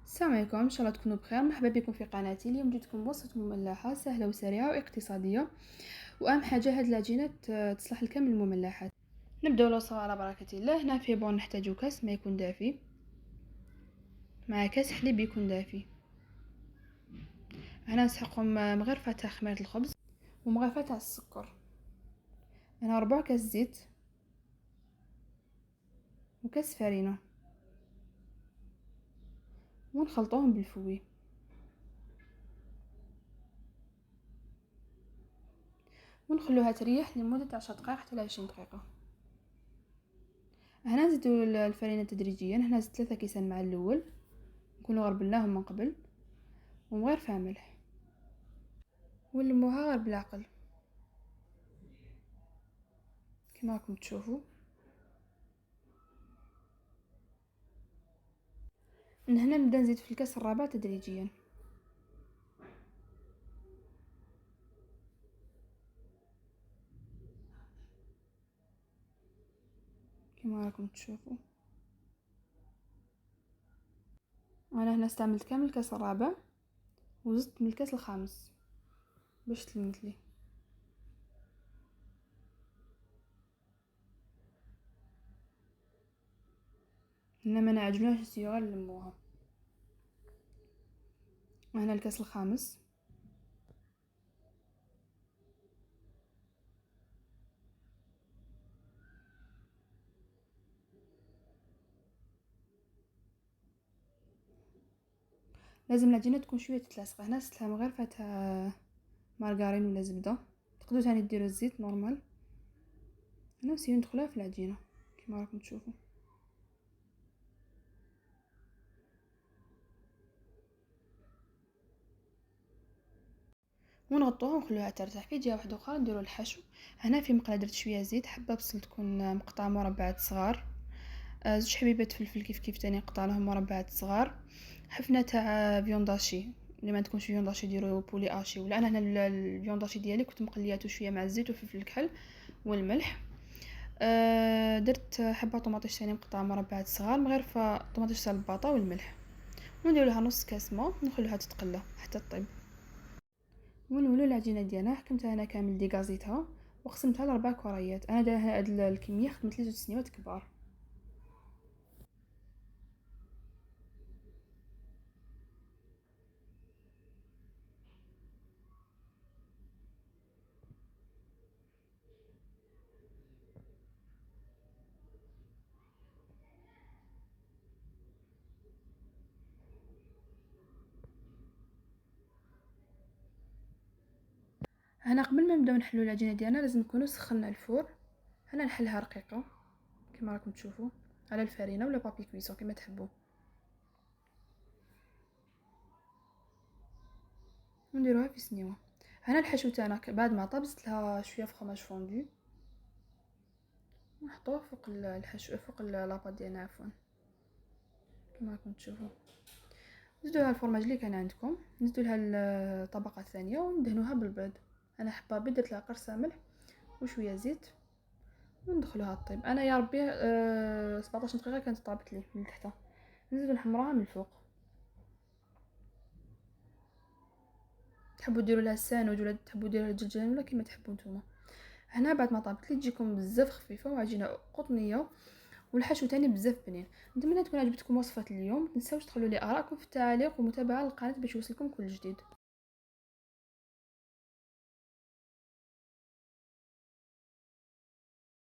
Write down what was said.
السلام عليكم، ان شاء الله تكونوا بخير. مرحبا بكم في قناتي. اليوم جيتكم بوصفه مملحه سهله وسريعه واقتصاديه، واهم حاجه هاد العجينه تصلح لكامل المملحات. نبداو الوصفه على بركه الله. هنا في بون نحتاجو كاس ما يكون دافي مع كاس حليب يكون دافي. هنا نسحقو مغرفه تاع خميره الخبز ومغرفه تاع السكر. هنا 4 كاس زيت وكاس فرينه ونخلطوهم بالفوي ونخلوها تريح لمده 10 دقائق حتى 20 دقيقه. هنا نزيدو الفرينه تدريجيا. هنا زدت 3 كيسان مع الاول، نكونوا غربلناهم من قبل، ومغرفه ملح، ونلموها غير بالعقل كما راكم تشوفوا. من هنا نبدا نزيد في الكاس الرابع تدريجيا كما راكم تشوفوا. انا هنا استعملت كامل الكاس الرابع وزدت من الكاس الخامس باش تلمت لي. هنا ما نعجنوش السيوغا نلموها. وهنا الكاس الخامس. لازم العجينه تكون شويه تتلاصق. هنا زدت لها مغرفه تاع مارغرين ولا زبده، تقدروا ثاني ديروا الزيت نورمال. هنا نسيو ندخلوها في العجينه كما راكم تشوفوا، ونغطوها ونخلوها ترتاح. في جهه واحده اخرى نديروا الحشو. هنا في مقله درت شويه زيت، حبه بصل تكون مقطعه مربعات صغار، زوج حبيبات فلفل كيف تاني قطع لهم مربعات صغار، حفنه تاع فيونداشي اللي ما تكونش فيونداشي ديروا بولي اشي. ولا انا هنا الفيونداشي ديالي كنت مقلياتو شويه مع الزيت وفلفل الكحل والملح. درت حبه طوماطيش ثاني مقطعه مربعات صغار، مغرفه طوماطيش تاع الباطا والملح، وندير لها نص كاس ما ونخلوها تتقلى حتى طيب. ونولو العجينه ديالنا. حكمتها انا كامل ديكازيتها وقسمتها ل4 كريات. انا دايره هاد الكميه خدمت لي 2 سنيوات كبار. هنا قبل ما نبداو نحلو العجينه ديالنا لازم نكونوا سخنا الفور. هنا نحلها رقيقه كما راكم تشوفوا على الفرينه ولا بابي كويسون كما تحبوا، ونديروها في سنيوه. هنا الحشو تاعنا بعد ما طبزت لها شويه فرماج فوندو، نحطوه فوق الحشو فوق لاباط ديالنا عفوا كما راكم تشوفوا. نزيدوا لها الفرماج اللي كان عندكم، نزيدوا لها الطبقه الثانيه وندهنوها بالبيض. انا حبه بيض درت لها قرصه ملح وشويه زيت وندخلوها طيب. انا يا ربي 17 دقيقه كانت طابت لي من تحت. نزيدوا نحمروها من الفوق. تحبوا ديروا لها الساندويتش ولا تحبوا ديروا لها الدجاج ولا كيما تحبوا نتوما. هنا بعد ما طابت لي تجيكم بزاف خفيفه وعجينه قطنيه والحشو تاني بزاف بنين. نتمنى تكون عجبتكم وصفه اليوم. متنساوش تخلوا لي ارائكم في التعاليق ومتابعه القناه باش يوصلكم كل جديد.